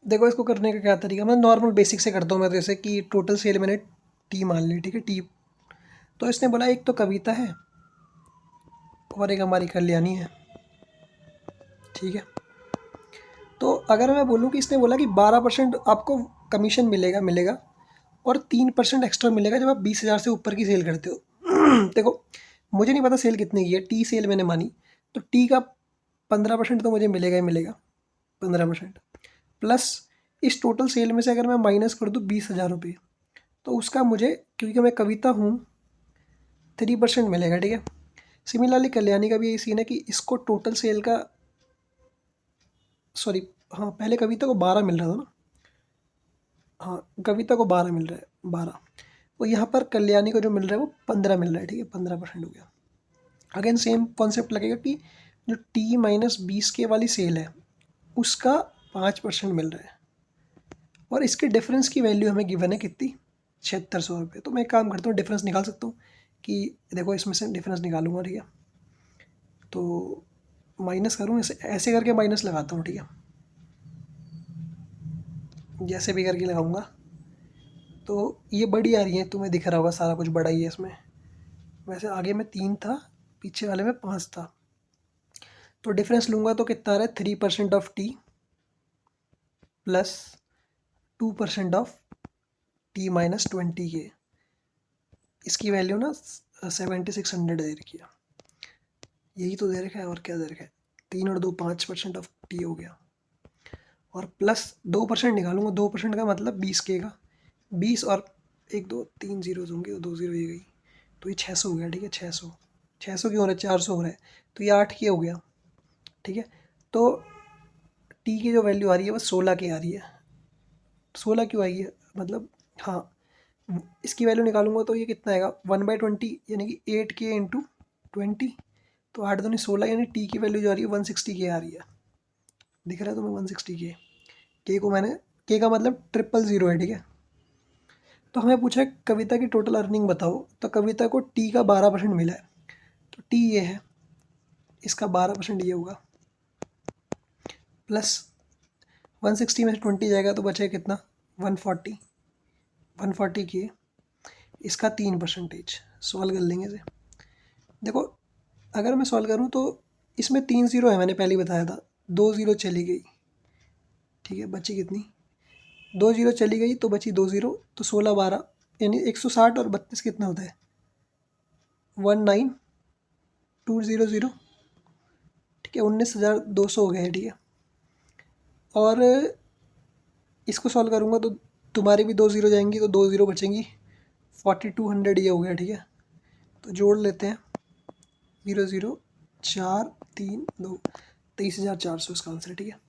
देखो इसको करने का क्या तरीका, मैं नॉर्मल बेसिक से करता हूँ मैं, तो जैसे कि टोटल सेल मैंने टी मान ली, ठीक है टी। तो इसने बोला एक तो कविता है और एक हमारी कल्याणी है, ठीक है। तो अगर मैं बोलूँ कि इसने बोला कि 12% आपको कमीशन मिलेगा मिलेगा और 3% एक्स्ट्रा मिलेगा जब आप 20,000 से ऊपर की सेल करते हो। देखो मुझे नहीं पता सेल कितने की है, टी सेल मैंने मानी, तो टी का 15% तो मुझे मिलेगा ही मिलेगा, 15%। प्लस इस टोटल सेल में से अगर मैं माइनस कर दूँ 20,000 रुपये, तो उसका मुझे, क्योंकि मैं कविता हूँ, 3% मिलेगा, ठीक है। सिमिलरली कल्याणी का भी यही सीन है कि इसको टोटल सेल का, सॉरी, हाँ पहले कविता को 12 मिल रहा था ना, हाँ कविता को 12 मिल रहा है, 12। तो यहाँ पर कल्याणी को जो मिल रहा है वो 15 मिल रहा है, ठीक है, 15% हो गया। अगेन सेम कॉन्सेप्ट लगेगा कि जो टी माइनस 20 के वाली सेल है उसका 5% मिल रहा है, और इसके डिफरेंस की वैल्यू हमें गिवन है कितनी, 7600 रुपये। तो मैं एक काम करता हूँ, डिफरेंस निकाल सकता हूँ कि देखो इसमें से डिफरेंस निकालूंगा, ठीक है। तो माइनस करूँ, ऐसे ऐसे करके माइनस लगाता हूँ, ठीक है, जैसे भी करके लगाऊंगा। तो ये बड़ी आ रही है, तुम्हें दिख रहा होगा सारा कुछ बड़ा ही है इसमें। वैसे आगे में 3 था, पीछे वाले में 5 था। तो डिफरेंस लूँगा तो कितना आ रहा है, 3% of T plus 2% of T minus 20 के। इसकी वैल्यू ना 7600 दे रखी है, यही तो दे रखा है, और क्या दे रखा है, 3 और 2 5% ऑफ टी हो गया, और प्लस 2% निकालूंगा, 2% का मतलब 20 के का, 20 और 1 2 3 जीरो होंगे, 2 जीरो ये गई, तो ये 600 हो गया, ठीक है। 600 क्यों हो रहा है, 400 हो रहा है, तो ये 8 के हो गया, ठीक है। तो टी की जो वैल्यू आ रही है वो 16 की आ रही है। 16 क्यों आई है, मतलब, हाँ, इसकी वैल्यू निकालूंगा तो ये कितना आएगा, 1/20, यानी कि 8 के इंटू 20। तो 8 दूनी 16, यानी टी की वैल्यू जो आ रही है 160 के आ रही है, दिख रहा है तुम्हें, 160 के को मैंने, के का मतलब 000 है, ठीक है। तो हमें पूछा है कविता की टोटल अर्निंग बताओ, तो कविता को टी का 12% मिला है, तो टी ये है, इसका 12% ये होगा, प्लस 160 में से 20 जाएगा तो बचेगा कितना, 140, 140 के, इसका 3%। सॉल्व कर लेंगे इसे। देखो अगर मैं सॉल्व करूँ तो इसमें 3 ज़ीरो है, मैंने पहले ही बताया था, 2 ज़ीरो चली गई, ठीक है, बची कितनी, 2 ज़ीरो चली गई तो बची 2 ज़ीरो, तो 16 12, यानी 160 और 32 कितना होता है, 19200, ठीक है, 19,200 हो गया है, ठीक है। और इसको सॉल्व करूँगा तो तुम्हारी भी 2 ज़ीरो जाएंगी, तो 2 ज़ीरो बचेंगी, 4200 ये हो गया, ठीक है। तो जोड़ लेते हैं, 0 0 4 3 2, 23,400 इसका आंसर है, ठीक है।